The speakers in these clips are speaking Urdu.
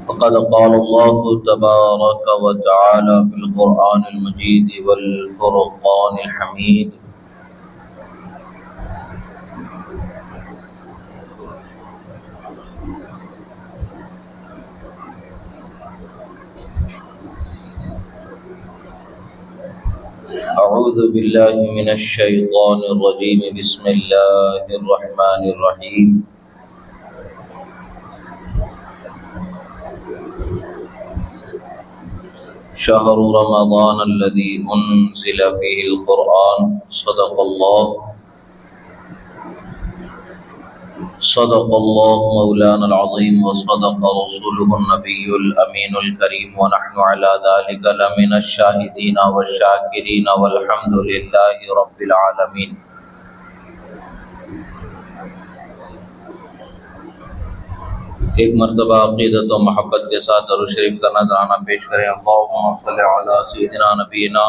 فقد قال الله تبارك وتعالى في القرآن المجيد والفرقان الحميد: أعوذ بالله من الشيطان الرجيم. بسم الله الرحمن الرحيم. شهر رمضان الذي أنزل فيه القرآن. صدق الله مولانا العظيم، وصدق رسوله النبي الأمين الكريم، ونحن على ذلك لمن الشاهدين والشاكرين، والحمد لله رب العالمين. ایک مرتبہ عقیدت و محبت کے ساتھ درود شریف کا نذرانہ پیش کریں. اللہم صلی علی سیدنا نبینا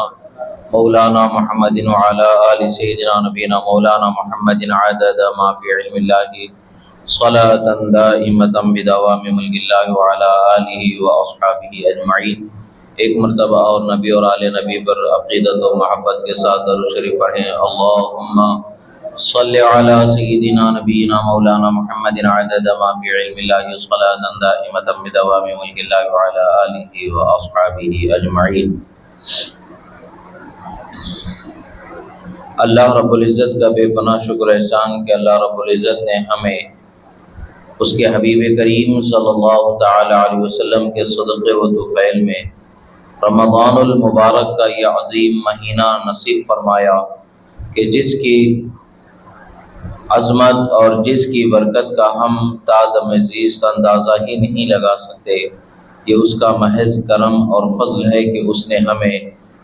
مولانا محمد وعلی آل سیدنا نبینا مولانا محمد عدد ما فی علم اللہ صلاۃ دائمۃ بدوام ملک اللہ وعلی آلہ واصحابہ اجمعین. ایک مرتبہ اور نبی اور آل نبی پر عقیدت و محبت کے ساتھ درود شریف پڑھیں. اللہم صلی علی سیدنا نبینا مولانا محمد عدد ما فی علم اللہ صلاۃ دائمۃ بدوام ملک اللہ وعلی آلہ واصحابہ اجمعین. اللہ رب العزت کا بے پناہ شکر احسان کہ اللہ رب العزت نے ہمیں اس کے حبیب کریم صلی اللہ تعالی علیہ وسلم کے صدقے و طفیل میں رمضان المبارک کا یہ عظیم مہینہ نصیب فرمایا کہ جس کی عظمت اور جس کی برکت کا ہم تعداد زیست اندازہ ہی نہیں لگا سکتے. یہ اس کا محض کرم اور فضل ہے کہ اس نے ہمیں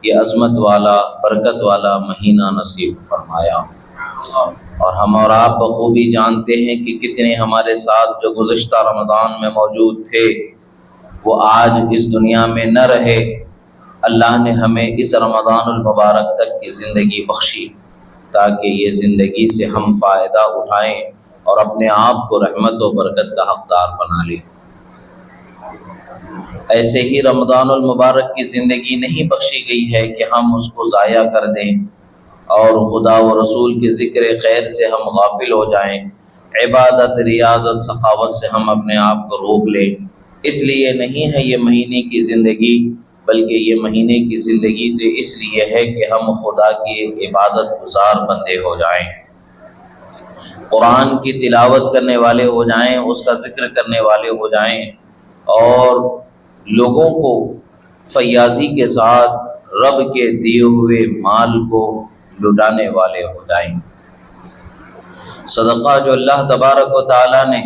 یہ عظمت والا برکت والا مہینہ نصیب فرمایا. اور ہم اور آپ بخوبی جانتے ہیں کہ کتنے ہمارے ساتھ جو گزشتہ رمضان میں موجود تھے وہ آج اس دنیا میں نہ رہے. اللہ نے ہمیں اس رمضان المبارک تک کی زندگی بخشی تاکہ یہ زندگی سے ہم فائدہ اٹھائیں اور اپنے آپ کو رحمت و برکت کا حقدار بنا لیں. ایسے ہی رمضان المبارک کی زندگی نہیں بخشی گئی ہے کہ ہم اس کو ضائع کر دیں اور خدا و رسول کے ذکر خیر سے ہم غافل ہو جائیں، عبادت، ریاضت، سخاوت سے ہم اپنے آپ کو روک لیں. اس لیے نہیں ہے یہ مہینے کی زندگی، بلکہ یہ مہینے کی زندگی تو اس لیے ہے کہ ہم خدا کی عبادت گزار بندے ہو جائیں، قرآن کی تلاوت کرنے والے ہو جائیں، اس کا ذکر کرنے والے ہو جائیں، اور لوگوں کو فیاضی کے ساتھ رب کے دیے ہوئے مال کو لٹانے والے ہو جائیں. صدقہ جو اللہ تبارک و تعالیٰ نے،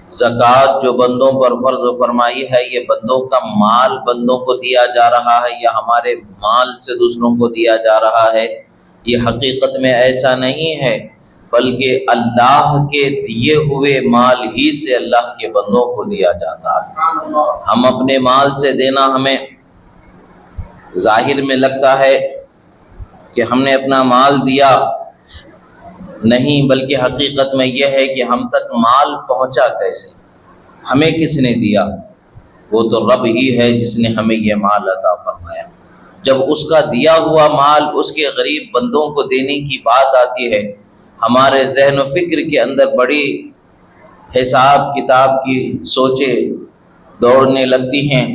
زکوٰۃ جو بندوں پر فرض فرمائی ہے، یہ بندوں کا مال بندوں کو دیا جا رہا ہے یا ہمارے مال سے دوسروں کو دیا جا رہا ہے؟ یہ حقیقت میں ایسا نہیں ہے، بلکہ اللہ کے دیے ہوئے مال ہی سے اللہ کے بندوں کو دیا جاتا ہے. ہم اپنے مال سے دینا ہمیں ظاہر میں لگتا ہے کہ ہم نے اپنا مال دیا، نہیں، بلکہ حقیقت میں یہ ہے کہ ہم تک مال پہنچا کیسے، ہمیں کس نے دیا؟ وہ تو رب ہی ہے جس نے ہمیں یہ مال عطا فرمایا. جب اس کا دیا ہوا مال اس کے غریب بندوں کو دینے کی بات آتی ہے، ہمارے ذہن و فکر کے اندر بڑی حساب کتاب کی سوچیں دوڑنے لگتی ہیں،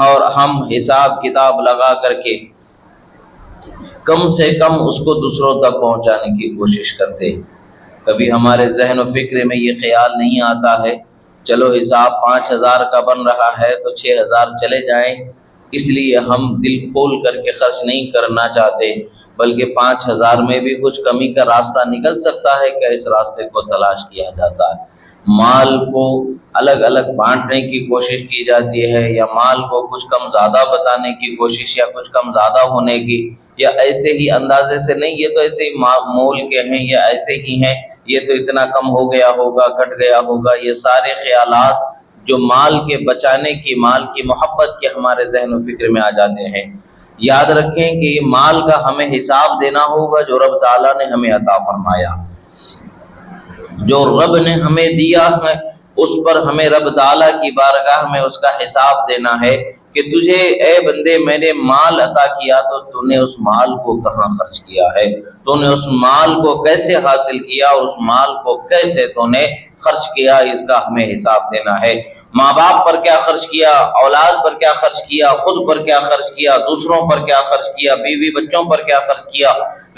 اور ہم حساب کتاب لگا کر کے کم سے کم اس کو دوسروں تک پہنچانے کی کوشش کرتے. کبھی ہمارے ذہن و فکر میں یہ خیال نہیں آتا ہے چلو حساب 5,000 کا بن رہا ہے تو 6,000 چلے جائیں، اس لیے ہم دل کھول کر کے خرچ نہیں کرنا چاہتے، بلکہ 5,000 میں بھی کچھ کمی کا راستہ نکل سکتا ہے کہ اس راستے کو تلاش کیا جاتا ہے. مال کو الگ الگ بانٹنے کی کوشش کی جاتی ہے، یا مال کو کچھ کم زیادہ بتانے کی کوشش، یا کچھ کم زیادہ ہونے کی، یا ایسے ہی اندازے سے نہیں یہ تو ایسے ہی مول کے ہیں یا ایسے ہی ہیں، یہ تو اتنا کم ہو گیا ہوگا، گھٹ گیا ہوگا. یہ سارے خیالات جو مال کے بچانے کی، مال کی محبت کے ہمارے ذہن و فکر میں آ جاتے ہیں. یاد رکھیں کہ یہ مال کا ہمیں حساب دینا ہوگا جو رب تعالیٰ نے ہمیں عطا فرمایا، جو رب نے ہمیں دیا ہے. اس پر ہمیں رب تعالیٰ کی بارگاہ میں اس کا حساب دینا ہے کہ تجھے اے بندے میں نے مال عطا کیا تو تو نے اس مال کو کہاں خرچ کیا ہے، تو نے اس مال کو کیسے حاصل کیا اور اس مال کو کیسے تو نے خرچ کیا، اس کا ہمیں حساب دینا ہے۔ ماں باپ پر کیا خرچ کیا، اولاد پر کیا خرچ کیا، خود پر کیا خرچ کیا، دوسروں پر کیا خرچ کیا، بیوی بچوں پر کیا خرچ کیا،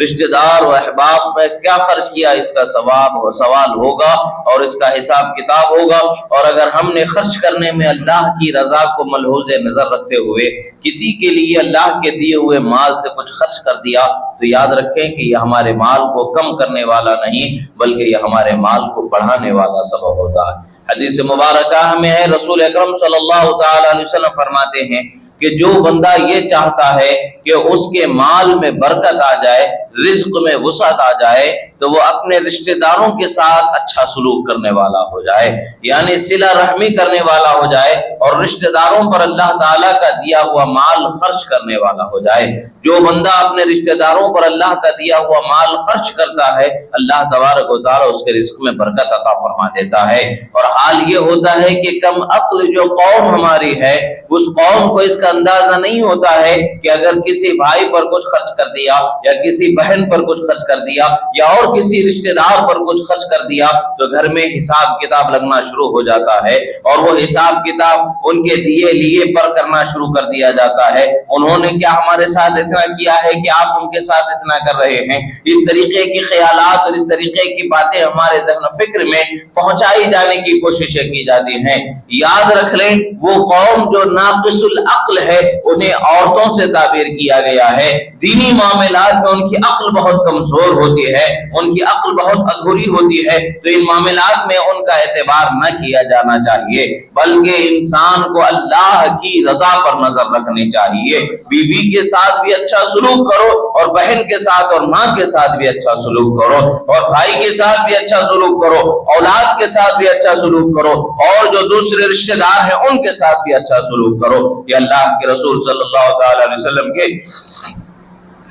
رشتہ دار و احباب پر کیا خرچ کیا، اس کا سوال ہوگا اور اس کا حساب کتاب ہوگا۔ اور اگر ہم نے خرچ کرنے میں اللہ کی رضا کو ملحوظ نظر رکھتے ہوئے کسی کے لیے اللہ کے دیے ہوئے مال سے کچھ خرچ کر دیا تو یاد رکھیں کہ یہ ہمارے مال کو کم کرنے والا نہیں بلکہ یہ ہمارے مال کو بڑھانے والا سبب ہوتا ہے۔ حدیث مبارکہ میں ہے، رسول اکرم صلی اللہ تعالی علیہ وسلم فرماتے ہیں کہ جو بندہ یہ چاہتا ہے کہ اس کے مال میں برکت آ جائے، رزق میں وسعت آ جائے، تو وہ اپنے رشتہ داروں کے ساتھ اچھا سلوک کرنے والا ہو جائے، یعنی صلہ رحمی کرنے والا ہو جائے اور رشتہ داروں پر اللہ تعالیٰ کا دیا ہوا مال خرچ کرنے والا ہو جائے۔ جو بندہ اپنے رشتہ داروں پر اللہ کا دیا ہوا مال خرچ کرتا ہے، اللہ تبارک و تعالیٰ اس کے رزق میں برکت عطا فرما دیتا ہے۔ اور حال یہ ہوتا ہے کہ کم عقل جو قوم ہماری ہے، اس قوم کو اس کا اندازہ نہیں ہوتا ہے کہ اگر کسی بھائی پر کچھ خرچ کر دیا یا کسی بہن پر کچھ خرچ کر دیا یا اور کسی رشتہ دار پر کچھ خرچ کر دیا تو گھر میں حساب کتاب لگنا شروع ہو جاتا ہے، اور وہ حساب کتاب ان کے دیے لیے پر کرنا شروع کر دیا جاتا ہے۔ انہوں نے کیا ہمارے ساتھ اتنا کیا ہے کہ آپ ان کے ساتھ اتنا کر رہے ہیں؟ اس طریقے کی خیالات اور اس طریقے کی باتیں ہمارے ذہن و فکر میں پہنچائی جانے کی کوششیں کی جاتی ہیں۔ یاد رکھ لیں، وہ قوم جو ناقص العقل ہے انہیں عورتوں سے تعبیر کیا گیا ہے۔ دینی معاملات میں ان کی عقل بہت کمزور ہوتی ہے، ان کی عقل بہت ادھوری ہوتی ہے، تو ان معاملات میں ان کا اعتبار نہ کیا جانا چاہیے، بلکہ انسان کو اللہ کی رضا پر نظر رکھنی چاہیے۔ بیوی کے ساتھ بھی اچھا سلوک کرو اور بہن کے ساتھ اور ماں کے ساتھ بھی اچھا سلوک کرو اور بھائی کے ساتھ بھی اچھا سلوک کرو، اولاد کے ساتھ بھی اچھا سلوک کرو، اور جو دوسرے رشتہ دار ہیں ان کے ساتھ بھی اچھا سلوک کرو۔ یہ اللہ کے رسول صلی اللہ تعالی علیہ وسلم کے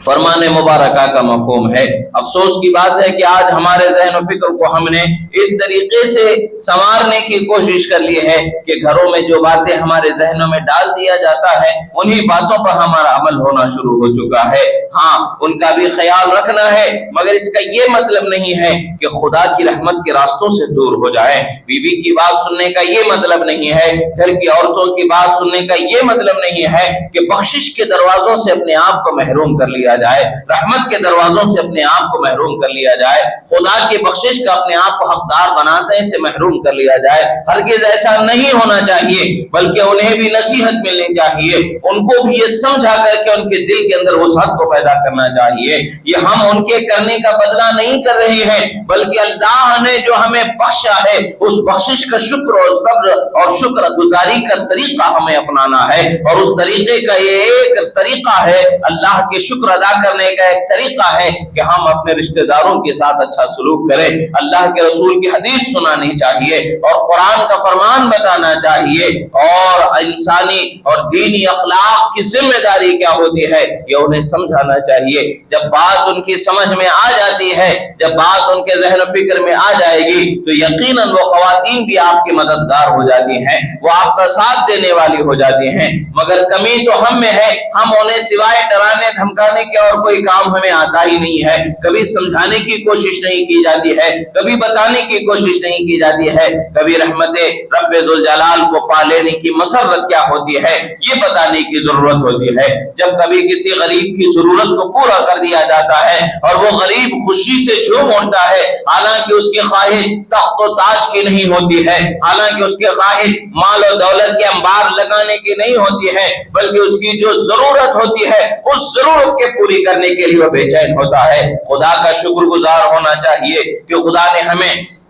فرمان مبارکہ کا مفہوم ہے۔ افسوس کی بات ہے کہ آج ہمارے ذہن و فکر کو ہم نے اس طریقے سے سنوارنے کی کوشش کر لی ہے کہ گھروں میں جو باتیں ہمارے ذہنوں میں ڈال دیا جاتا ہے انہی باتوں پر ہمارا عمل ہونا شروع ہو چکا ہے۔ ہاں، ان کا بھی خیال رکھنا ہے، مگر اس کا یہ مطلب نہیں ہے کہ خدا کی رحمت کے راستوں سے دور ہو جائے۔ بیوی کی بات سننے کا یہ مطلب نہیں ہے، گھر کی عورتوں کی بات سننے کا یہ مطلب نہیں ہے کہ بخشش کے دروازوں سے اپنے آپ کو محروم کر لیا جائے، رحمت کے دروازوں سے اپنے آپ کو محروم کر لیا جائے، خدا کی بخشش کا اپنے آپ کو حقدار بنانے سے محروم کر لیا جائے۔ ہرگز ایسا نہیں ہونا چاہیے، بلکہ انہیں بھی نصیحت ملنی چاہیے، ان کو بھی یہ سمجھا کر کے ان کے دل کے اندر وسعت کو پیدا کرنا چاہیے۔ یہ ہم ان کے کرنے کا بدلہ نہیں کر رہے ہیں، بلکہ اللہ نے جو ہمیں بخشا ہے اس بخشش کا شکر اور صبر اور شکر گزاری کا طریقہ ہمیں اپنانا ہے، اور اس طریقے کا یہ ایک طریقہ ہے، اللہ کے شکر ادا کرنے کا ایک طریقہ ہے کہ ہم اپنے رشتہ داروں کے ساتھ اچھا سلوک کریں، اللہ کے رسول کی حدیث سنانی چاہیے اور قرآن کا فرمان بتانا چاہیے، اور انسانی اور دینی اخلاق کی ذمہ داری کیا ہوتی ہے یہ انہیں سمجھانا چاہیے۔ جب بات ان کی سمجھ میں آ جاتی ہے، جب بات ان کے ذہن و فکر میں آ جائے گی تو یقیناً وہ خواتین بھی آپ کی مددگار ہو جاتی ہیں، وہ آپ کا ساتھ دینے والی ہو جاتی ہیں۔ مگر کمی تو ہم میں ہے، ہم انہیں سوائے ڈرانے دھمکانے کے اور کوئی کام ہمیں آتا ہی نہیں ہے، کبھی سمجھانے کی کوشش نہیں کی جاتی ہے، کبھی بتانے کی کوشش نہیں کی جاتی ہے، کبھی رحمت رب ذوالجلال کو پا لینے کی مسرت کیا ہوتی ہے یہ بتانے کی ضرورت ہوتی ہے۔ جب کبھی کسی غریب کی ضرورت کو پورا کر دیا جاتا ہے اور وہ غریب خوشی سے جھوم اٹھتا ہے، حالانکہ اس کی خواہش تخت و تاج کی نہیں ہوتی ہے، حالانکہ اس کی خواہش مال و دولت کے انبار لگانے کی نہیں ہوتی ہے، بلکہ اس کی جو ضرورت ہوتی ہے اس ضرورت کے پوری کرنے کے لیے وہ بے چین ہوتا ہے۔ خدا کا شکر گزار ہونا چاہیے کہ خدا نے ہمیں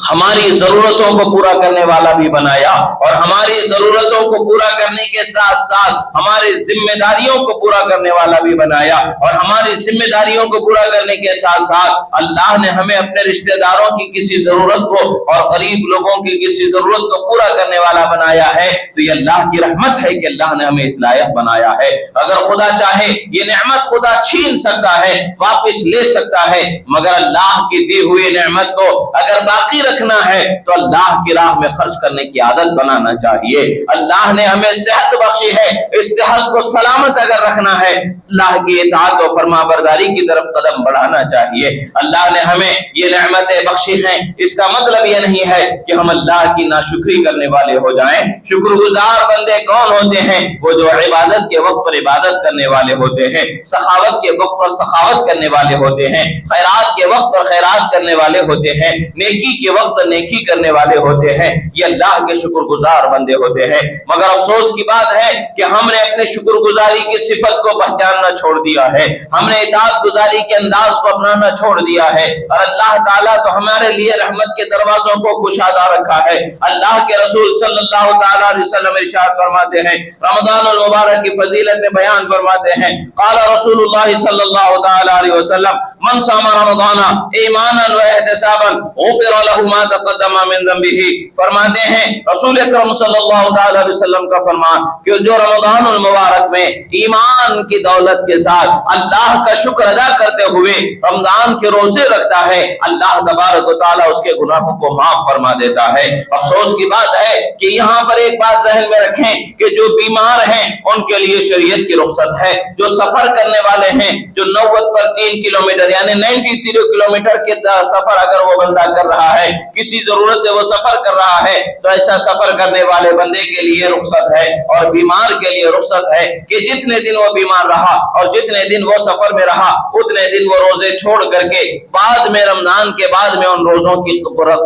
ہماری ضرورتوں کو پورا کرنے والا بھی بنایا، اور ہماری ضرورتوں کو پورا کرنے کے ساتھ ساتھ ہماری ذمہ داریوں کو پورا کرنے والا بھی بنایا، اور ہماری ذمہ داریوں کو پورا کرنے کے ساتھ ساتھ اللہ نے ہمیں اپنے رشتہ داروں کی کسی ضرورت کو اور غریب لوگوں کی کسی ضرورت کو پورا کرنے والا بنایا ہے، تو یہ اللہ کی رحمت ہے کہ اللہ نے ہمیں اس لائق بنایا ہے۔ اگر خدا چاہے یہ نعمت خدا چھین سکتا ہے، واپس لے سکتا ہے، مگر اللہ کی دی ہوئی نعمت کو اگر باقی رکھنا ہے تو اللہ کی راہ میں خرچ کرنے کی عادت بنانا چاہیے۔ اللہ نے ہمیں صحت بخشی ہے، اس صحت کو سلامت اگر رکھنا ہے اللہ کی اطاعت و فرما برداری کی طرف قدم بڑھانا چاہیے۔ اللہ نے ہمیں یہ نعمتیں بخشی ہیں، اس کا مطلب یہ نہیں ہے کہ ہم اللہ کی ناشکری کرنے والے ہو جائیں۔ شکر گزار بندے کون ہوتے ہیں؟ وہ جو عبادت کے وقت پر عبادت کرنے والے ہوتے ہیں، سخاوت کے وقت پر سخاوت کرنے والے ہوتے ہیں، خیرات کے وقت پر خیرات کرنے والے ہوتے ہیں، نیکی کے وقت پر نیکی کرنے والے ہوتے ہیں، یہ اللہ کے شکر گزار بندے ہوتے ہیں۔ مگر افسوس کی بات ہے کہ ہم نے اپنے شکر گزاری کی صفت کو پہچاننا چھوڑ دیا ہے، ہم نے اطاعت گزاری کے انداز کو اپنانا چھوڑ دیا ہے، اور اللہ تعالیٰ تو ہمارے لیے رحمت کے دروازوں کو کشادہ رکھا ہے۔ اللہ کے رسول صلی اللہ تعالیٰ علیہ وسلم ارشاد فرماتے ہیں، رمضان المبارک کی فضیلت بیان فرماتے ہیں، قال رسول اللہ صلی اللہ تعالیٰ علیہ وسلم من صام رمضان ایمانا و احتسابا غفر له ما تقدم من ذنبه۔ فرماتے ہیں رسول اکرم صلی اللہ تعالیٰ علیہ وسلم کا فرمان کہ جو رمضان المبارک میں ایمان کی دولت کے ساتھ اللہ کا شکر ادا کرتے ہوئے رمضان کے روزے رکھتا ہے، اللہ تبارک و تعالیٰ اس کے گناہوں کو معاف فرما دیتا ہے۔ افسوس کی بات ہے کہ یہاں پر ایک بات ذہن میں رکھیں کہ جو بیمار ہیں ان کے لیے شریعت کی رخصت ہے، جو سفر کرنے والے ہیں، جو 90 پر 3 کلومیٹر یعنی 93 کلومیٹر کے سفر اگر وہ بندہ کر رہا ہے، کسی ضرورت سے وہ سفر کر رہا ہے، تو ایسا سفر کرنے والے بندے کے لیے رخصت ہے، اور بیمار کے لیے رخصت ہے کہ جتنے دن وہ بیمار رہا اور جتنے دن وہ سفر میں رہا اتنے دن وہ روزے چھوڑ کر کے بعد میں رمضان کے بعد میں ان روزوں کی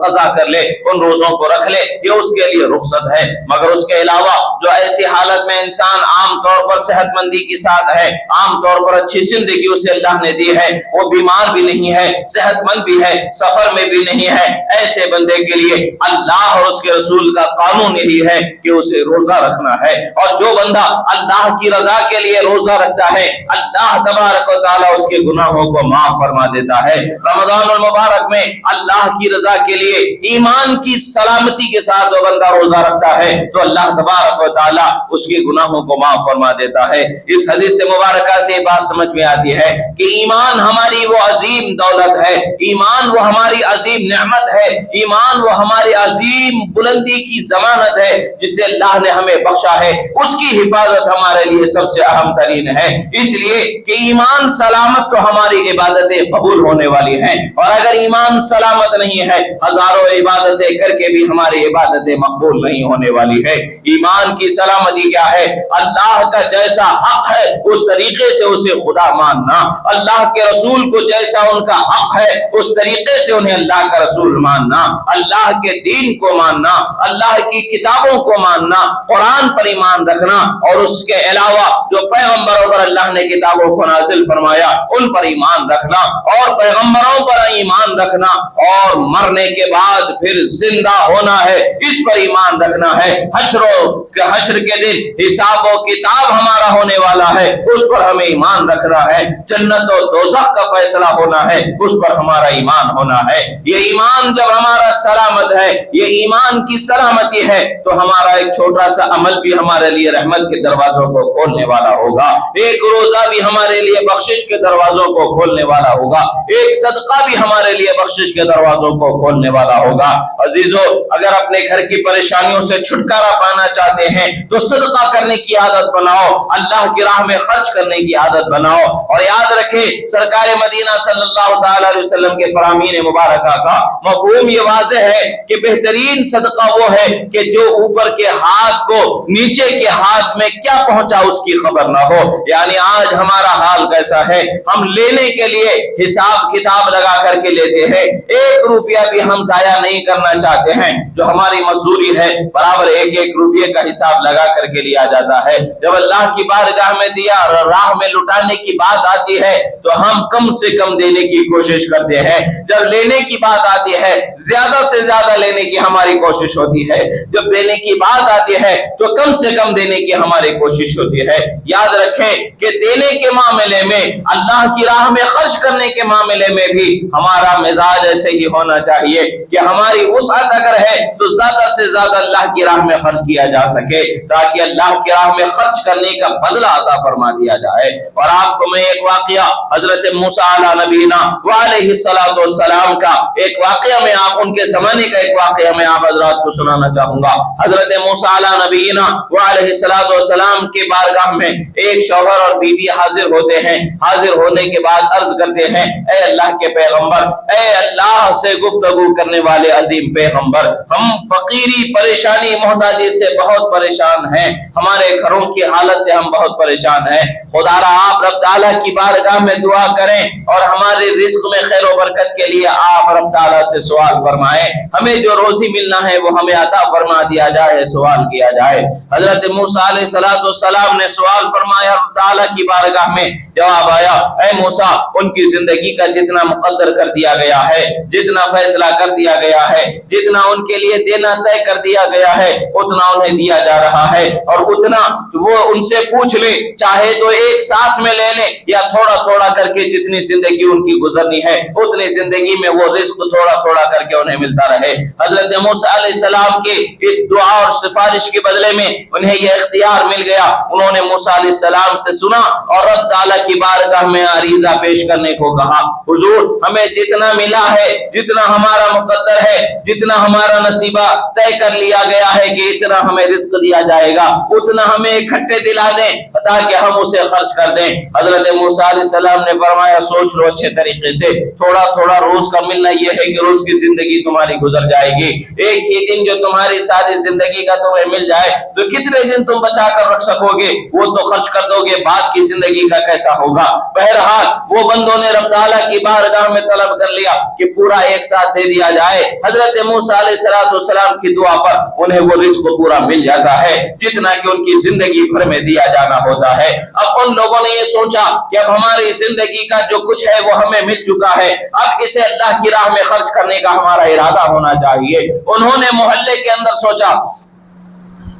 قضا کر لے، ان روزوں کو رکھ لے، یہ اس کے لیے رخصت ہے۔ مگر اس کے علاوہ جو ایسی حالت میں انسان عام طور پر صحت مندی کے ساتھ ہے، عام طور پر اچھی زندگی اسے اللہ نے دی ہے، وہ بیمار بھی نہیں ہے، صحت مند بھی ہے، سفر میں بھی نہیں ہے، ایسے بندے کے لیے اللہ اور اس کے رسول کا قانون یہی ہے کہ اسے روزہ رکھنا ہے۔ اور جو بندہ اللہ کی رضا کے لیے روزہ رکھتا ہے اللہ تبارک و تعالیٰ اس کے گناہوں کو معاف فرما دیتا ہے۔ رمضان المبارک میں اللہ کی رضا کے لیے ایمان کی سلامتی کے ساتھ وہ بندہ روزہ رکھتا ہے تو اللہ تبارک و تعالیٰ اس کے گناہوں کو معاف فرما دیتا ہے۔ اس حدیث مبارکہ سے بات سمجھ میں آتی ہے کہ ایمان ہماری وہ عظیم دولت ہے، ایمان وہ ہماری عظیم نعمت ہے، ایمان وہ ہماری عظیم بلندی کی ضمانت ہے جسے اللہ نے ہمیں بخشا ہے، اس کی حفاظت ہمارے لیے سب سے اہم ترین ہے۔ اس لیے کہ ایمان سلامت تو ہماری عبادتیں قبول ہونے والی ہیں، اور اگر ایمان سلامت نہیں ہے ہزاروں عبادتیں کر کے بھی ہماری عبادتیں مقبول نہیں ہونے والی ہے۔ ایمان کی سلامتی کیا ہے؟ اللہ کا جیسا حق ہے اس طریقے سے اسے خدا ماننا، اللہ کے رسول کو جیسا ان کا حق ہے اس طریقے سے انہیں اللہ کا رسول ماننا، اللہ کے دین کو ماننا، اللہ کی کتابوں کو ماننا، قرآن پر ایمان رکھنا، اور اس کے علاوہ جو پیغمبروں پر اللہ نے کتابوں کو نازل فرمایا ان پر ایمان رکھنا، اور پیغمبروں پر ایمان رکھنا، اور مرنے کے بعد پھر زندہ ہونا ہے اس پر ایمان رکھنا ہے، حشر کے دن حساب و کتاب ہمارا ہونے والا ہے اس پر ہمیں ایمان رکھنا ہے، جنت و دوزخ کا فیصلہ ہونا ہے اس پر ہمارا ایمان ہونا ہے۔ یہ ایمان جب ہمارا سلامت ہے، یہ ایمان کی سلامتی ہے تو ہمارا ایک چھوٹا سا عمل بھی ہمارے لیے رحمت کے دروازوں کو کھولنے والا ہوگا، ایک روزہ بھی ہمارے لیے بخشش کے دروازوں کو کھولنے والا ہوگا، ایک صدقہ بھی ہمارے لیے بخشش کے دروازوں کو کھولنے والا ہوگا۔ عزیزو، اگر اپنے گھر کی پریشانیوں سے چھٹکارا پانا چاہتے ہیں تو صدقہ کرنے کی عادت بناؤ، اللہ کی راہ میں خرچ کرنے کی عادت بناؤ، اور یاد رکھیں سرکار مدینہ صلی اللہ تعالی علیہ وسلم کے فرامین مبارکہ کا مفہوم یہ واضح ہے کہ بہترین صدقہ وہ ہے کہ جو اوپر کے ہاتھ کو نیچے کے ہاتھ میں کیا پہنچا اس کی خبر نہ ہو۔ یعنی آج ہمارا حال کیسا ہے، ہم لینے کے لیے حساب کتاب لگا کر کے لیتے ہیں، 1 روپیہ بھی ہم ضائع نہیں کرنا چاہتے ہیں، جو ہماری مزدوری ہے برابر 1 روپیے کا حساب لگا کر کے لیا جاتا ہے۔ جب اللہ کی بارگاہ میں دیا اور راہ میں لٹانے کی بات آتی ہے تو ہم کم سے کم دینے کی کوشش کرتے ہیں، جب لینے کی بات آتی ہے زیادہ سے زیادہ لینے کی ہماری کوشش ہوتی ہے، جب دینے کی بات آتی ہے تو کم سے کم دینے کی ہماری کوشش ہوتی ہے۔ یاد رکھیں کہ دینے کے معاملے میں، اللہ کی راہ میں خرچ کرنے کے معاملے میں بھی ہمارا مزاج ایسے ہی ہونا چاہیے کہ ہماری وسعت اگر ہے تو زیادہ سے زیادہ اللہ کی راہ میں خرچ کیا جا سکے، تاکہ اللہ کی راہ میں خرچ کرنے کا بدلہ عطا فرما دیا جائے۔ اور آپ کو میں ایک واقعہ حضرت موسیٰ علی نبینا وعلیہ الصلوۃ والسلام کا ایک واقعہ میں آپ ان کے زمانے کا ایک واقعہ میں آپ حضرات کو سنانا چاہوں گا۔ حضرت موسیٰ علی نبینا وعلیہ الصلوۃ والسلام کی بارگاہ میں ایک شوہر اور بیوی حاضر ہوتے ہیں۔ حاضر ہونے کے بعد عرض کرتے ہیں اے اللہ کے پیغمبر، اے اللہ سے گفتگو کرنے والے عظیم پیغمبر، ہم فقیری پریشانی محتاجی سے بہت پریشان ہیں، ہمارے گھروں کی حالت سے ہم بہت پریشان ہیں، خدا را آپ رب تعالیٰ کی بارگاہ میں دعا کریں اور ہمارے رزق میں خیر و برکت کے لیے آپ رب تعالیٰ سے سوال فرمائیں، ہمیں جو روزی ملنا ہے وہ ہمیں عطا فرما دیا جائے، سوال کیا جائے۔ حضرت موسیٰ علیہ السلام نے سوال فرمایا، رب تعالیٰ کی بارگاہ میں جواب آیا اے موسیٰ ان کی زندگی کا جتنا مقدر کر دیا گیا ہے، جتنا فیصلہ کر دیا گیا ہے، جتنا ان کے لیے دینا طے کر دیا گیا ہے اتنا انہیں دیا جا رہا ہے، اور اتنا وہ ان سے پوچھ لے، چاہے تو ایک ساتھ میں لے لے یا تھوڑا تھوڑا کر کے جتنی زندگی ان کی گزرنی ہے اتنی زندگی میں وہ رزق تھوڑا تھوڑا کر کے انہیں ملتا رہے۔ حضرت موسیٰ علیہ السلام کے اس دعا اور سفارش کے بدلے میں انہیں یہ اختیار مل گیا، انہوں نے موسیٰ علیہ السلام سے سنا اور رب تعالیٰ کی بارگاہ میں عریضہ پیش کرنے کو کہا، حضور ہمیں جتنا ملا ہے، جتنا ہمارا مقدر ہے، جتنا ہمارا نصیبہ طے کر لیا گیا ہے کہ اتنا ہمیں رزق دیا جائے گا، اتنا ہمیں اکٹھے دلا دیں تاکہ ہم اسے خرچ کر دیں۔ حضرت موسیٰ علیہ السلام نے فرمایا سوچ لو اچھے طریقے سے، تھوڑا تھوڑا روز کا ملنا یہ ہے کہ روز کی زندگی تمہاری گزر جائے گی، ایک ہی دن جو تمہاری ساری زندگی کا تمہیں مل جائے تو کتنے دن تم بچا کر رکھ سکو گے، وہ تو خرچ کر دو گے، بعد کی زندگی کا کیسا ہوگا۔ بہرحال وہ بندوں نے رب تعالیٰ کی بارگاہ میں طلب کر لیا کہ پورا ایک ساتھ دے دیا جائے۔ حضرت موسیٰ علیہ السلام کی دعا پر انہیں وہ رزق پورا مل جاتا ہے جتنا کہ ان کی زندگی بھر میں دیا جانا ہوتا ہے۔ اب ان لوگوں نے یہ سوچا کہ اب ہماری زندگی کا جو کچھ ہے وہ ہمیں مل چکا ہے، اب اسے اللہ کی راہ میں خرچ کرنے کا ہمارا ارادہ ہونا چاہیے۔ انہوں نے محلے کے اندر سوچا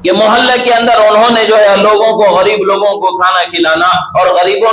کہ محلے کے اندر انہوں نے جو ہے لوگوں کو، غریب لوگوں کو کھانا کھلانا اور غریبوں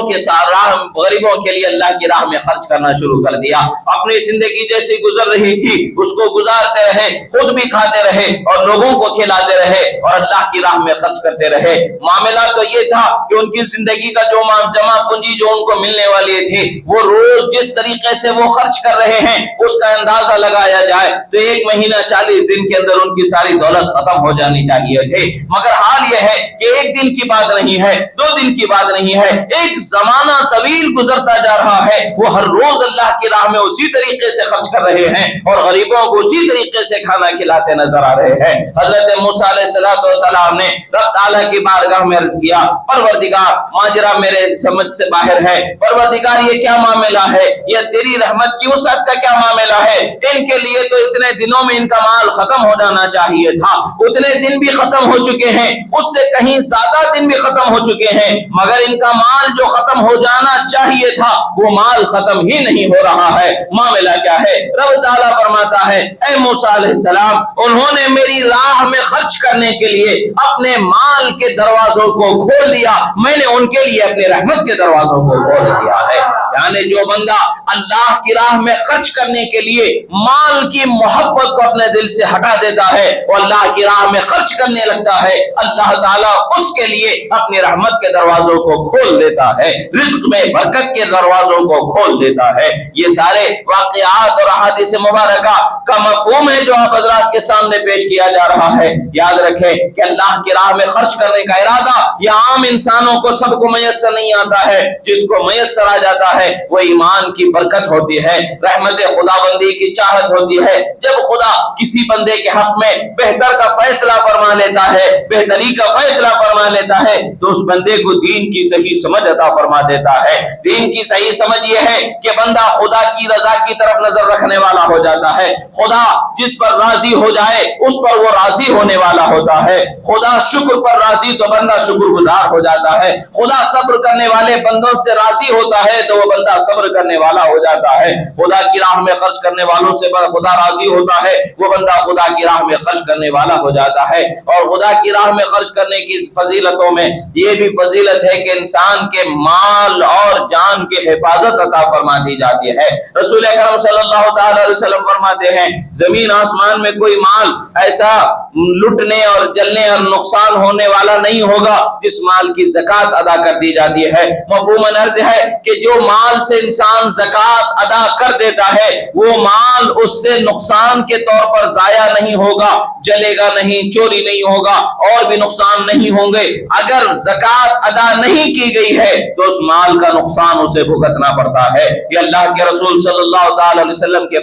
کے لیے اللہ کی راہ میں خرچ کرنا شروع کر دیا۔ اپنی زندگی جیسی گزر رہی تھی اس کو گزارتے رہے، خود بھی کھاتے رہے اور لوگوں کو کھلاتے رہے اور اللہ کی راہ میں خرچ کرتے رہے۔ معاملہ تو یہ تھا کہ ان کی زندگی کا جو جمع پونجی جو ان کو ملنے والی تھی وہ روز جس طریقے سے وہ خرچ کر رہے ہیں اس کا اندازہ لگایا جائے تو 1 مہینہ 40 دن کے اندر ان کی ساری دولت ختم ہو جانی چاہیے تھی، مگر حال یہ ہے کہ 1 دن کی بات نہیں ہے، 2 دن کی بات نہیں ہے، ایک زمانہ طویل گزرتا جا رہا ہے، وہ ہر روز اللہ کی راہ میں اسی طریقے سے خرچ کر رہے ہیں اور غریبوں کو اسی طریقے سے کھانا کھلاتے نظر آ رہے ہیں۔ حضرت موسیٰ علیہ السلام نے رب تعالیٰ کی بارگاہ میں عرض کیا پروردگار ماجرا میرے سمجھ سے باہر ہے، پروردگار یہ کیا معاملہ ہے، یہ تیری رحمت کی وسعت کا کیا معاملہ ہے، ان کے لیے تو اتنے دنوں میں ان کا مال ختم ہو جانا چاہیے تھا، اتنے دن بھی ختم ہو چکے ہیں، اس سے کہیں زیادہ دن بھی ختم ہو چکے ہیں، مگر ان کا مال جو ختم ہو جانا چاہیے تھا وہ مال ختم ہی نہیں ہو رہا ہے، معاملہ کیا ہے؟ رب تعالیٰ فرماتا ہے اے موسیٰ علیہ السلام انہوں نے میری راہ میں خرچ کرنے کے لیے اپنے مال کے دروازوں کو کھول دیا، میں نے ان کے لیے اپنے رحمت کے دروازوں کو کھول دیا ہے۔ یعنی جو بندہ اللہ کی راہ میں خرچ کرنے کے لیے مال کی محبت کو اپنے دل سے ہٹا دیتا ہے، وہ اللہ کی راہ میں خرچ کرنے لگتا ہے، اللہ تعالیٰ اس کے لیے اپنی رحمت کے دروازوں کو کھول دیتا ہے، رزق میں برکت کے دروازوں کو کھول دیتا ہے۔ یہ سارے واقعات اور احادیث مبارکہ کا مفہوم ہے جو آپ حضرات کے سامنے پیش کیا جا رہا ہے۔ یاد رکھیں کہ اللہ کی راہ میں خرچ کرنے کا ارادہ یہ عام انسانوں کو سب کو میسر نہیں آتا ہے، جس کو میسر آ جاتا ہے وہ ایمان کی برکت ہوتی ہے، رحمت خداوندی کی چاہت ہوتی ہے۔ جب خدا کسی بندے کے حق میں بہتر کا فیصلہ فرما لیتا ہے، بہتری کا فیصلہ فرما لیتا ہے تو اس بندے کو دین کی صحیح سمجھ عطا فرما دیتا ہے۔ دین کی صحیح سمجھ یہ ہے کہ بندہ خدا کی رضا کی طرف نظر رکھنے والا ہو جاتا ہے، خدا جس پر راضی ہو جائے اس پر وہ راضی ہونے والا ہوتا ہے، خدا شکر پر راضی تو بندہ شکر گزار ہو جاتا ہے، خدا صبر کرنے والے بندوں سے راضی ہوتا ہے تو وہ بندہ صبر کرنے والا ہو جاتا ہے، خدا کی راہ میں خرچ کرنے والوں سے خدا راضی ہوتا ہے، وہ بندہ خدا کی راہ میں خرچ کرنے والا ہو جاتا ہے۔ اور خدا کی راہ میں خرچ کرنے کی فضیلتوں میں یہ بھی فضیلت ہے کہ انسان کے مال اور جان کی حفاظت عطا فرما دی جاتی ہے۔ رسول اکرم صلی اللہ تعالی علیہ وسلم فرماتے ہیں زمین آسمان میں کوئی مال ایسا لٹنے اور جلنے اور نقصان ہونے والا نہیں ہوگا جس مال کی زکوٰۃ ادا کر دی جاتی ہے۔ مفہوماً عرض ہے کہ جو مال سے انسان زکوٰۃ ادا کر دیتا ہے وہ مال اس سے نقصان کے طور پر ضائع نہیں ہوگا، جلے گا نہیں، چوری نہیں ہوگا، اور بھی نقصان نہیں ہوں گے۔ اگر زکوٰۃ ادا نہیں کی گئی ہے تو اس مال کا نقصان اسے بھگتنا پڑتا ہے۔ یہ اللہ کے رسول صلی اللہ تعالی علیہ وسلم کے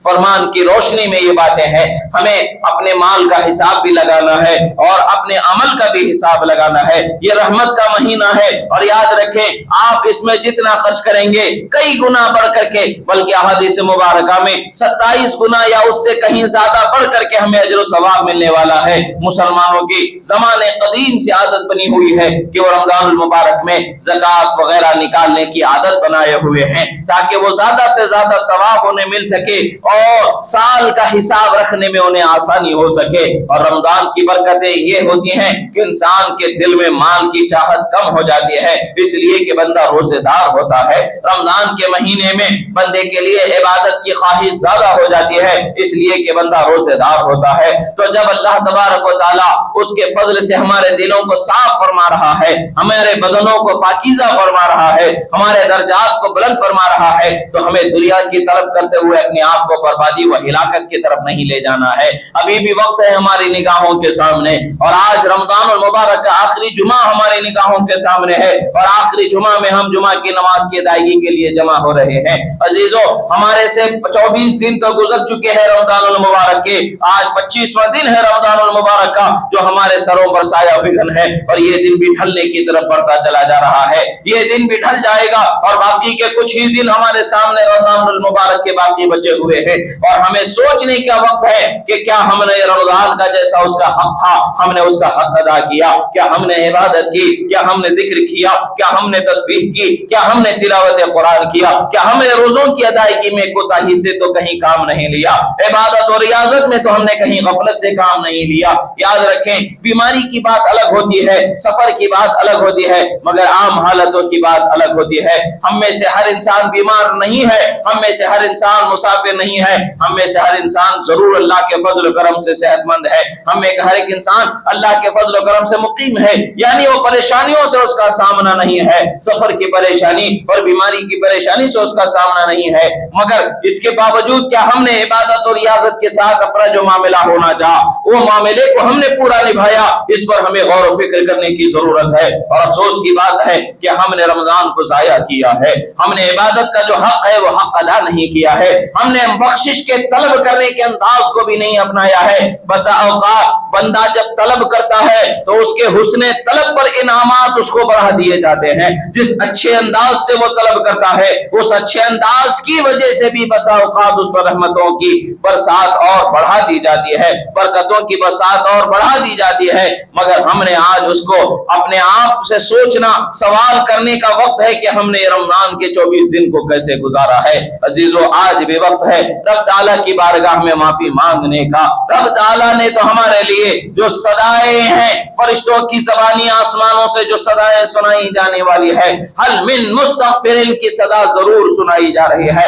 فرمان کی روشنی میں یہ باتیں ہیں۔ ہمیں اپنے مال کا حساب بھی لگانا ہے اور اپنے عمل کا بھی حساب لگانا ہے۔ یہ رحمت کا مہینہ ہے اور یاد رکھیں آپ اس میں جتنا خرچ کریں گے کئی گنا بڑھ کر کے، بلکہ احادیث مبارکہ میں 27 گنا یا اس سے کہیں زیادہ بڑھ کر کے ہمیں اجر و ثواب ملنے والا ہے۔ مسلمانوں کی زمانے قدیم سے عادت بنی ہوئی ہے کہ وہ رمضان المبارک میں زکوٰۃ وغیرہ نکالنے کی عادت بنائے ہوئے ہیں تاکہ وہ زیادہ سے زیادہ ثواب انہیں مل سکے اور سال کا حساب رکھنے میں انہیں آسانی ہو سکے۔ اور رمضان کی برکتیں یہ ہوتی ہیں کہ انسان کے دل میں مال کی چاہت کم ہو جاتی ہے، اس لیے کہ بندہ روزے دار ہوتا ہے۔ رمضان کے مہینے میں بندے کے لیے عبادت کی خواہش زیادہ ہو جاتی ہے، اس لیے کہ بندہ روزے دار ہوتا ہے۔ تو جب اللہ تبارک و تعالیٰ اس کے فضل سے ہمارے دلوں کو صاف فرما رہا ہے، ہمارے بدنوں کو پاکیزہ فرما رہا ہے، ہمارے درجات کو بلند فرما رہا ہے، تو ہمیں دنیا کی طرف کرتے ہوئے اپنے آپ کو بربادی و ہلاکت کی طرف نہیں لے جانا ہے۔ ابھی بھی وقت ہے ہماری نگاہوں کے سامنے، اور آج رمضان المبارک کا آخری جمعہ ہماری نگاہوں کے سامنے ہے، اور آخری جمعہ میں ہم جمعہ کی نماز کی ادائیگی کے لیے جمع ہو رہے ہیں۔ عزیزو، ہمارے سے 24 دن تو گزر چکے ہیں رمضان المبارک کے، آج 25واں دن ہے رمضان المبارک کا جو ہمارے سروں پر سایہ فگن ہے، اور یہ دن بھی ڈھلنے کی طرف بڑھتا چلا جا رہا ہے۔ یہ دن بھی ڈھل جائے گا اور باقی کے کچھ ہی دن ہمارے سامنے رمضان المبارک کے باقی بچے ہوئے ہیں، اور ہمیں سوچنے کا وقت ہے کہ کیا ہم نے رمضان کا جیسا اس کا حق تھا ہم نے اس کا حق ادا کیا؟ کیا ہم نے عبادت کی؟ کیا ہم نے ذکر کیا؟ کیا ہم نے تسبیح کی؟ کیا ہم نے تلاوت قرآن کیا؟ کیا ہم نے روزوں کی ادائیگی میں کوتاہی سے تو کہیں کام نہیں لیا؟ عبادت اور ریاضت میں تو ہم نے کہیں غفلت سے کام نہیں لیا؟ یاد رکھیں، بیماری کی بات الگ ہوتی ہے، سفر کی بات الگ ہوتی ہے، مگر عام حالتوں کی بات الگ ہوتی ہے۔ ہم میں سے ہر انسان بیمار نہیں ہے، ہم میں سے ہر انسان مسافر نہیں ہے، ہم میں سے ہر انسان ضرور اللہ کے فضل و کرم سے صحت مند ہے، ہم میں ہر ایک انسان اللہ کے فضل و کرم سے مقیم ہے، یعنی وہ پریشانیوں سے اس کا سامنا نہیں ہے، سفر کی پریشانی اور بیماری کی پریشانی سے اس کا سامنا نہیں ہے، مگر اس کے باوجود کیا ہم نے عبادت اور ریاضت کے ساتھ اپنا جو معاملہ ہونا تھا وہ معاملے کو ہم نے پورا نبھایا؟ اس پر ہمیں غور و فکر کرنے کی ضرورت ہے، اور افسوس کی بات ہے کہ ہم نے رمضان کو ضائع کیا ہے، ہم نے عبادت کا جو حق ہے وہ حق ادا نہیں کیا ہے، ہم نے بخشش کے طلب کرنے کے انداز کو بھی نہیں اپنایا ہے۔ بسا اوقات بندہ جب طلب کرتا ہے تو اس کے حسن طلب پر انعامات اس کو بڑھا دیے جاتے ہیں، جس اچھے انداز سے وہ طلب کرتا ہے اس اچھے انداز کی وجہ سے بھی بسا اوقات اس پر رحمتوں کی برسات اور بڑھا دی جاتی ہے، برکتوں کی برسات اور بڑھا دی جاتی ہے، مگر ہم نے آج اس کو اپنے آپ سے سوچنا، سوال کرنے کا وقت ہے کہ ہم نے رمضان کے 24 دن کو کیسے گزارا ہے۔ عزیزو، آج بھی وقت ہے رب تعالیٰ کی بارگاہ میں معافی مانگنے کا۔ رب تعالیٰ نے تو ہمارے لیے جو صدائیں ہیں، فرشتوں کی زبانی آسمانوں سے جو صدائیں سنائی جانے والی ہے، حل من مستغفر کی صدا ضرور سنائی جا رہی ہے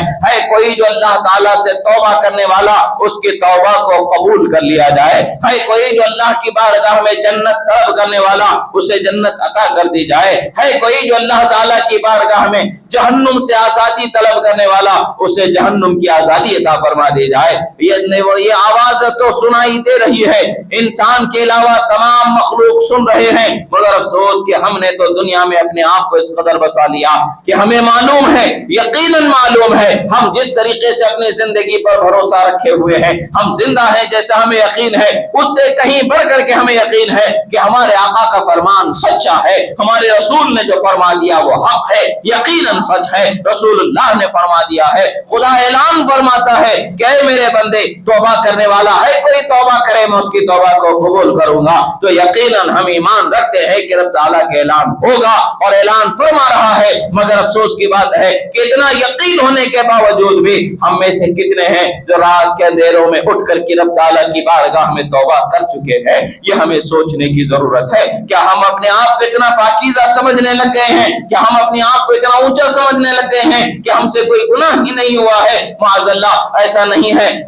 کوئی جو اللہ تعالیٰ سے توبہ کرنے والا، اس کی توبہ کو قبول کر لیا جائے، ہے کوئی جو اللہ کی بارگاہ میں جنت طلب کرنے والا، اسے جنت عطا کر دی جائے، ہے کوئی جو اللہ تعالیٰ کی بارگاہ میں جہنم سے آزادی طلب کرنے والا، اسے جہنم کی آزادی عطا فرما دی جائے۔ یہ آواز تو سنائی دے رہی ہے، انسان کے علاوہ تمام مخلوق سن رہے ہیں، مگر افسوس کہ ہم نے تو دنیا میں اپنے آپ کو اس قدر بسا لیا کہ ہمیں معلوم ہے، یقیناً معلوم ہے، ہم جس طریقے سے اپنی زندگی پر بھروسہ رکھے ہوئے ہیں، ہم زندہ ہیں جیسا ہمیں یقین ہے، اس سے کہیں بڑھ کر کے ہمیں یقین ہے کہ ہمارے آقا کا فرمان سچا ہے، ہمارے رسول نے جو فرما دیا وہ حق ہے، یقیناً سچ ہے، رسول اللہ نے فرما دیا ہے، خدا اعلان فرماتا ہے کہ اے میرے بندے، توبہ کرنے والا ہے کوئی توبہ کرے میں اس کی توبہ کو قبول کروں گا۔ تو یقیناً ہم ایمان رکھتے ہیں کہ رب تعالیٰ کے اعلان ہوگا اور اعلان فرما رہا ہے، مگر افسوس کی بات ہے کہ اتنا یقین ہونے کے باوجود بھی ہم میں سے کتنے ہیں جو رات کے اندھیروں میں اٹھ کر کے رب تعالیٰ کی بارگاہ میں توبہ کر چکے ہیں؟ یہ ہمیں سوچنے کی ضرورت ہے۔ کیا ہم اپنے آپ کو اتنا پاکیزہ سمجھنے لگ گئے ہیں؟ کیا ہم اپنے آپ کو اتنا اونچا سمجھنے لگ گئے ہیں کہ ہم سے کوئی گناہ ہی نہیں ہوا ہے؟ معاذ اللہ، ایسا نہیں ہے،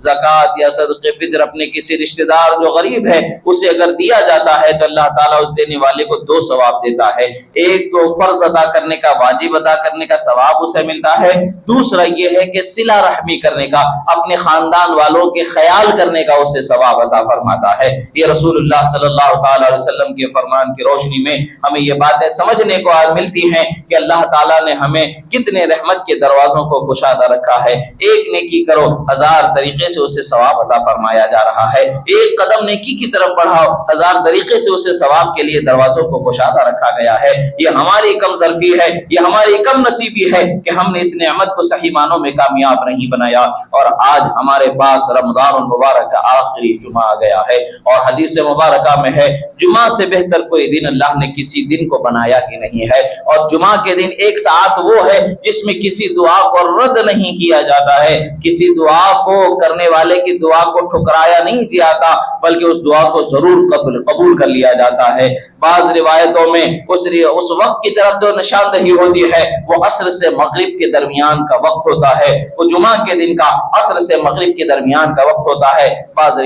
زکوٰۃ یا صدقہ فطر اپنے کسی رشتہ دار جو غریب ہے اسے اگر دیا جاتا ہے تو اللہ تعالیٰ اس دینے والے کو 2 ثواب دیتا ہے. ایک تو فرض ادا کرنے کا، واجب ادا کرنے کا ثواب اسے ملتا ہے، دوسرا یہ ہے کہ صلہ رحمی کرنے کا، اپنے خاندان والوں کے خیال کرنے کا اسے ثواب عطا فرماتا ہے. یہ رسول اللہ صلی اللہ تعالی علیہ وسلم کے فرمان کی روشنی میں ہمیں یہ باتیں سمجھنے کو ملتی ہیں کہ اللہ تعالیٰ نے ہمیں کتنے رحمت کے دروازوں کو گشادہ رکھا ہے. ایک نیکی کرو 1000 طریقے سے اسے ثواب عطا فرمایا جا رہا ہے. ایک قدم نیکی کی طرف بڑھاؤ 1000 طریقے سے اسے ثواب کے لیے دروازوں کو گشادہ رکھا گیا ہے. یہ ہماری کم ظرفی ہے، یہ ہماری کم نصیبی ہے کہ ہم نے اس نعمت کو صحیح معنوں میں کامیاب نہیں بنایا. اور آج ہمارے پاس رمضان المبارک کا آخری جمعہ آ گیا ہے، اور حدیث مبارکہ میں ہے جمعہ سے بہتر کوئی دن اللہ نے کسی دن کو بنایا ہی نہیں ہے. اور جمعہ کے دن ایک ساعت وہ ہے جس میں کسی دعا کو رد نہیں کیا جاتا ہے، کسی دعا کو کرنے والے کی دعا کو ٹھکرایا نہیں جاتا، بلکہ اس دعا کو ضرور قبول کر لیا جاتا ہے. بعض روایتوں میں اس وقت کی طرف جو نشاندہی ہوتی ہے وہ عصر سے مغرب کے درمیان کا وقت ہوتا ہے. وہ جمعہ کے دن کا عصر سے مغرب کے درمیان کا وقت ہوتا ہے. بعض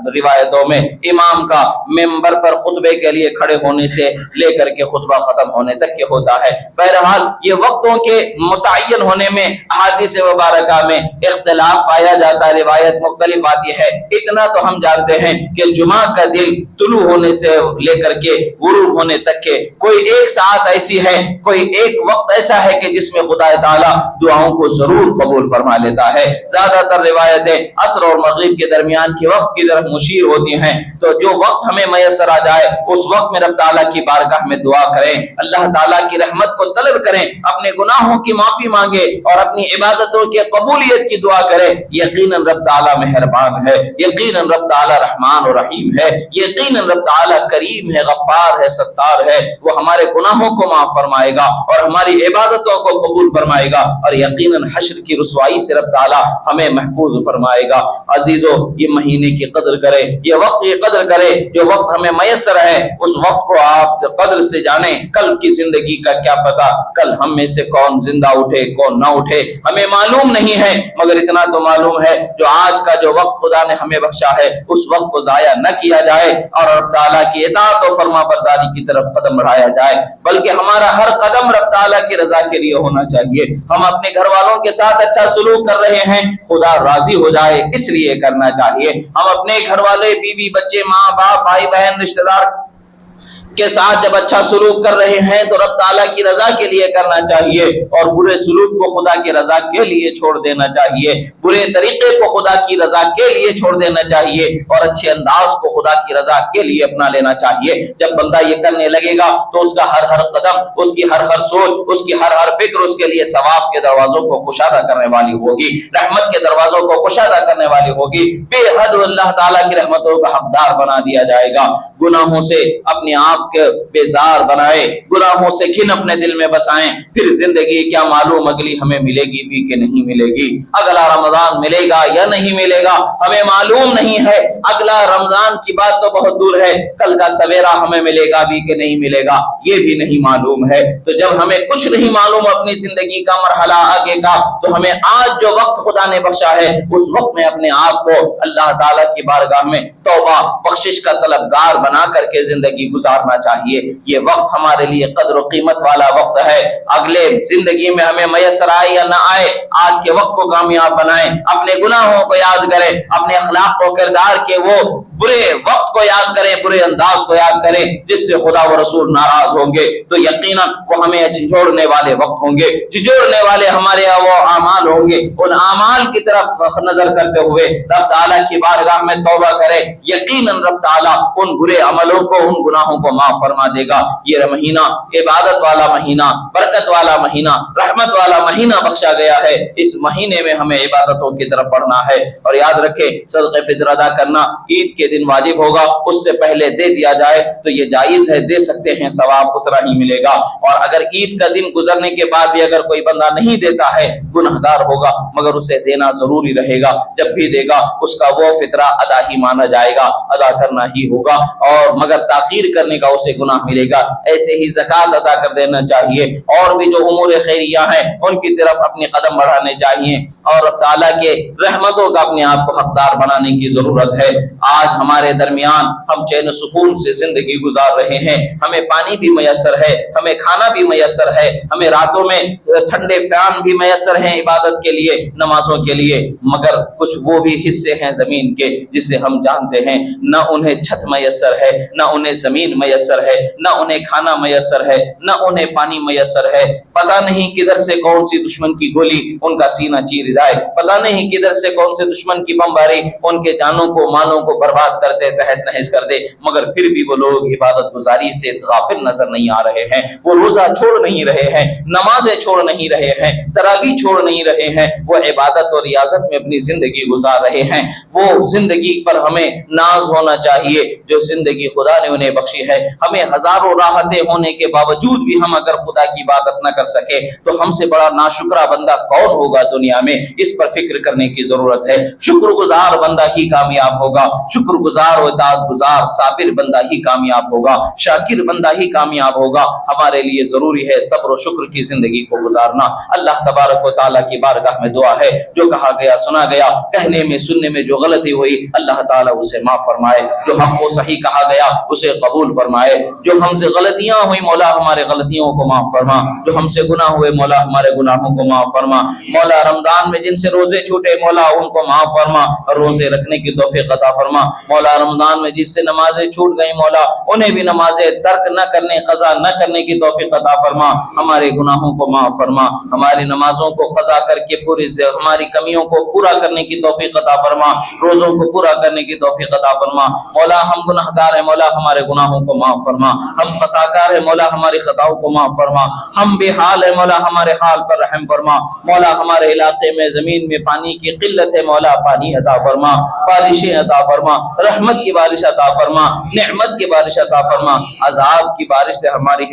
روایتوں میں امام کا ممبر پر خطبے کے لیے کھڑے ہونے سے لے کر کے خطبہ ختم ہونے تک کے ہوتا ہے. بہرحال یہ وقتوں کے متعین ہونے میں احادیث مبارکہ میں اختلاف پایا جاتا ہے، روایت مختلف آتی ہے. اتنا تو ہم جانتے ہیں کہ جمعہ کا دن طلوع ہونے سے لے کر کے غروب ہونے تک کے کوئی ایک ساعت ایسی ہے، کوئی ایک وقت ایسا ہے کہ جس میں خدا تعالیٰ دعاؤں کو ضرور قبول فرما لیتا ہے. زیادہ تر روایتیں عصر اور مغرب کے درمیان کے وقت کی طرف مشیر ہوتی ہیں. تو جو وقت ہمیں میسر آ جائے اس وقت میں رب تعالیٰ کی بارگاہ میں دعا کریں، اللہ تعالیٰ کی رحمت کو طلب کریں، اپنے گناہوں کی معافی مانگے اور اپنی عبادتوں کی قبولیت کی دعا کریں. یقیناً رب تعالیٰ مہربان ہے، یقیناً رب تعالیٰ رحمان و رحیم ہے، یقیناً رب تعالیٰ کریم ہے، غفار ہے، ستار ہے. وہ ہمارے گناہوں کو معاف فرمائے گا اور ہماری عبادتوں کو قبول فرمائے گا، اور یقیناً حشر کی رسوائی سے رب تعالیٰ ہمیں محفوظ فرمائے گا. عزیزو، یہ مہینے کی قدر کرے، یہ وقت کی قدر کرے جو وقت ہمیں میسر ہے. اس وقت کو آپ قدر سے جانیں. کل کی زندگی کا کیا پتا، کل ہم میں سے کون زندہ اٹھے کون نہ اٹھے ہمیں معلوم نہیں ہے، مگر اتنا تو معلوم ہے جو آج کا جو وقت خدا نے ہمیں بخشا ہے اس وقت کو ضائع نہ کیا جائے اور رب تعالیٰ کی اطاعت و فرما برداری کی طرف قدم بڑھایا جائے، بلکہ ہمارا ہر قدم رب تعالیٰ کی رضا کے لیے ہونا چاہیے. ہم اپنے گھر والوں کے ساتھ اچھا سلوک کر رہے ہیں، خدا راضی ہو جائے اس لیے کرنا چاہیے. ہم اپنے گھر والے، بیوی بچے، ماں باپ، بھائی بہن، رشتہ دار کے ساتھ جب اچھا سلوک کر رہے ہیں تو رب تعالیٰ کی رضا کے لیے کرنا چاہیے، اور برے سلوک کو خدا کی رضا کے لیے چھوڑ دینا چاہیے، برے طریقے کو خدا کی رضا کے لیے چھوڑ دینا چاہیے، اور اچھے انداز کو خدا کی رضا کے لیے اپنا لینا چاہیے. جب بندہ یہ کرنے لگے گا تو اس کا ہر ہر قدم، اس کی ہر ہر سوچ، اس کی ہر ہر فکر اس کے لیے ثواب کے دروازوں کو کشادہ کرنے والی ہوگی، رحمت کے دروازوں کو کشادہ کرنے والی ہوگی. بے حد اللہ تعالیٰ کی رحمتوں کا حقدار بنا دیا جائے گا. گناہوں سے اپنے آپ کے بیزار بنائے، گناہوں سے گھن اپنے دل میں بسائیں، پھر زندگی کیا معلوم اگلی ہمیں ملے گی بھی کہ نہیں ملے گی، اگلا رمضان ملے گا یا نہیں ملے گا ہمیں معلوم نہیں ہے. اگلا رمضان کی بات تو بہت دور ہے، کل کا سویرا ہمیں ملے گا بھی کہ نہیں ملے گا یہ بھی نہیں معلوم ہے. تو جب ہمیں کچھ نہیں معلوم اپنی زندگی کا مرحلہ آگے کا، تو ہمیں آج جو وقت خدا نے بخشا ہے اس وقت میں اپنے آپ کو اللہ تعالیٰ کی بارگاہ میں توبہ بخشش کا طلبگار بنا کر کے زندگی گزارنا چاہیے. یہ وقت ہمارے لیے قدر و قیمت والا وقت ہے. اگلے زندگی میں ہمیں میسر آئے یا نہ آئے، آج کے وقت کو کامیاب بنائیں، اپنے گناہوں کو یاد کریں، اپنے اخلاق و کردار کے وہ برے وقت کو یاد کریں، برے انداز کو یاد کریں جس سے خدا و رسول ناراض ہوں گے. تو یقیناً وہ ہمیں جھنجھوڑنے والے وقت ہوں گے، جھنجھوڑنے والے ہمارے وہ اعمال ہوں گے. ان اعمال کی طرف نظر کرتے ہوئے رب تعالیٰ کی بارگاہ میں توبہ کریں. یقیناً رب تعالیٰ ان برے عملوں کو، ان گناہوں کو معاف فرما دے گا. یہ مہینہ عبادت والا مہینہ، برکت والا مہینہ، رحمت والا مہینہ بخشا گیا ہے. اس مہینے میں ہمیں عبادتوں کی طرف بڑھنا ہے. اور یاد رکھیں صدقہ فطر ادا کرنا عید کے دن واجب ہوگا، اس سے پہلے دے دیا جائے تو یہ جائز ہے، دے سکتے ہیں، ثواب اتنا ہی ملے گا. اور اگر عید کا دن گزرنے کے بعد بھی اگر کوئی بندہ نہیں دیتا ہے گنہگار ہوگا، مگر اسے دینا ضروری رہے گا. جب بھی دے گا اس کا وہ فطرہ ادا ہی مانا جائے جائے گا ادا کرنا ہی ہوگا، اور مگر تاخیر کرنے کا اسے گناہ ملے گا۔ ایسے ہی زکوٰۃ ادا کر دینا چاہیے، اور بھی جو امور خیریہ ہیں ان کی طرف اپنے قدم بڑھانے چاہیے، اور اب تعالیٰ کے رحمتوں کا اپنے آپ کو حقدار بنانے کی ضرورت ہے۔ آج ہمارے درمیان ہم چین و سکون سے زندگی گزار رہے ہیں، ہمیں پانی بھی میسر ہے، ہمیں کھانا بھی میسر ہے، ہمیں راتوں میں ٹھنڈے فیان بھی میسر ہیں عبادت کے لیے، نمازوں کے لیے، مگر کچھ وہ بھی حصے ہیں زمین کے جسے ہم جانتے ہیں نہ انہیں چھت میسر ہے، نہ انہیں زمین میسر ہے، نہ انہیں کھانا میسر ہے، نہ انہیں پانی میسر ہے۔ پتہ نہیں کدھر سے کون سی دشمن کی گولی ان کا سینہ چیر جائے، پتہ نہیں کدھر سے کون سے دشمن کی بمباری ان کے جانوں کو مالوں کو برباد کر دے، تہس نہس کر دے، مگر پھر بھی وہ لوگ عبادت گزاری سے غافل نظر نہیں آ رہے ہیں۔ وہ روزہ چھوڑ نہیں رہے ہیں، نمازیں چھوڑ نہیں رہے ہیں، تراویح چھوڑ نہیں رہے ہیں، وہ عبادت اور ریاضت میں اپنی زندگی گزار رہے ہیں۔ وہ زندگی پر ہمیں ناز ہونا چاہیے جو زندگی خدا نے انہیں بخشی ہے۔ ہمیں ہزاروں راحتیں ہونے کے باوجود بھی ہم اگر خدا کی عبادت نہ کر سکے تو ہم سے بڑا ناشکرا بندہ کون ہوگا دنیا میں؟ اس پر فکر کرنے کی ضرورت ہے۔ شکر گزار بندہ ہی کامیاب ہوگا، شکر گزار و اطاعت گزار صابر بندہ ہی کامیاب ہوگا، شاکر بندہ ہی کامیاب ہوگا۔ ہمارے لیے ضروری ہے صبر و شکر کی زندگی کو گزارنا۔ اللہ تبارک و تعالیٰ کی بارگاہ میں دعا ہے جو کہا گیا سنا گیا، کہنے میں سننے میں جو غلطی ہوئی اللہ تعالیٰ اسے معاف فرمائے، جو حق و صحیح کہا گیا اسے قبول فرمائے، جو ہم سے غلطیاں ہوئی مولا ہمارے غلطیوں کو معاف فرما، جو ہم سے گناہ ہوئے مولا ہمارے گناہوں کو معاف فرما۔ مولا رمضان میں جن سے روزے چھوٹے مولا ان کو معاف فرما اور روزے رکھنے کی توفیق عطا فرما۔ مولا رمضان میں جس سے نمازیں چھوٹ گئی مولا انہیں بھی نمازیں ترک نہ کرنے، قضا نہ کرنے کی توفیق عطا فرما۔ ہمارے گناہوں کو معاف فرما، ہماری نمازوں کو قضا کر کے پوری ہماری کمیوں کو پورا کرنے کی توفیق عطا فرما، روزوں کو پورا کرنے کی توفیق عطا فرما۔ مولا ہم گناہگار ہیں مولا ہمارے گناہوں کو معاف فرما، ہم خطاکار ہیں مولا ہماری خطاؤں کو معاف فرما، ہم بے حال ہیں مولا ہمارے حال پر رحم فرما۔ مولا ہمارے علاقے میں زمین میں پانی کی قلت ہے مولا پانی عطا فرما، بارشیں عطا فرما، رحمت کی بارش عطا فرما، نعمت کی بارش عطا فرما، عذاب کی بارش سے ہماری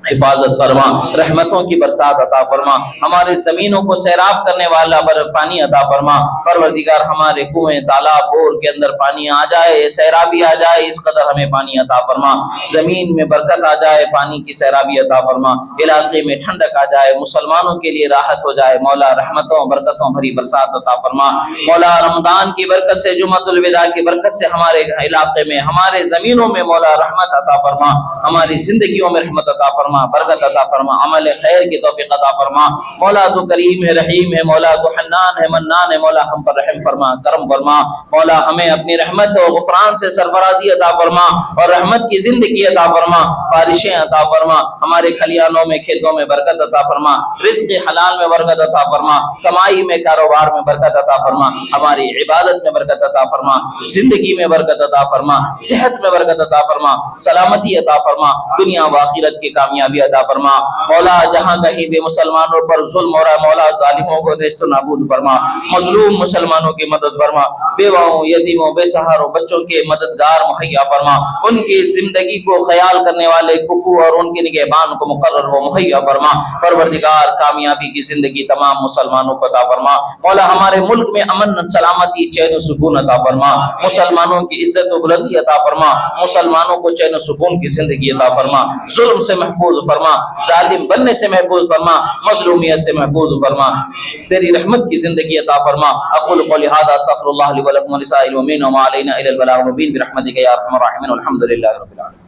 حفاظت فرما، رحمتوں کی برسات عطا فرما، ہمارے زمینوں کو سیراب کرنے والا پانی عطا فرما۔ پروردگار ہمارے کنویں تالاب بور کے اندر پانی آ جائے، سیرابی آ جائے، اس قدر ہمیں پانی عطا فرما، زمین میں برکت آ جائے، پانی کی سیرابی عطا فرما، علاقے میں ٹھنڈک آ جائے، مسلمانوں کے لیے راحت ہو جائے مولا، رحمتوں برکتوں بھری برسات عطا فرما۔ مولا رمضان کی برکت سے، جمعۃ الوداع کی برکت سے ہمارے علاقے میں ہمارے زمینوں میں مولا رحمت عطا فرما، ہماری زندگیوں میں رحمت عطا فرما، برکت عطا فرما، عمل خیر کی توفیق عطا فرما۔ مولا تو کریم ہے، رحیم ہے، مولا تو حنان ہے، منان ہے، مولا ہم پر رحم فرما، کرم فرما۔ مولا ہمیں اپنی رحمت و غفران سے سرفرازی عطا فرما اور رحمت کی زندگی عطا فرما، بارشیں عطا فرما، ہمارے کھلیانوں میں کھیتوں میں برکت عطا فرما، رزق حلال میں برکت عطا فرما، کمائی میں کاروبار میں برکت عطا فرما، ہماری عبادت میں برکت عطا فرما، زندگی میں برکت عطا فرما، صحت میں برکت عطا فرما، سلامتی عطا فرما، دنیا و آخرت کی کامیابی عطا فرما۔ مولا جہاں کہیں بھی مسلمانوں پر ظلم ہو رہا مولا ظالموں کو نیست و نابود فرما، مظلوم مسلمانوں کی مدد فرما، بیواؤں یتیموں بے سہاروں بچوں کے مددگار مہیا فرما، ان کی زندگی کو خیال کرنے والے کفو اور ان کے نگہبان کو مقرر و مہیا فرما۔ پروردگار کامیابی کی زندگی تمام مسلمانوں کو عطا فرما۔ مولا ہمارے ملک میں امن سلامتی چین و سکون عطا فرما، مسلمانوں کی عزت و بلندی عطا فرما، مسلمانوں کو چین و سکون کی زندگی عطا فرما، ظلم سے محفوظ فرما، ظالم بننے سے محفوظ فرما، مظلومیت سے محفوظ فرما، تیری رحمت کی زندگی عطا فرما۔ اقول قولی ھذا استغفر اللہ لی ولکم ولسائر المؤمنین وما علینا الا البلاغ المبین برحمتک یا ارحم الراحمین والحمد للہ رب العالمین۔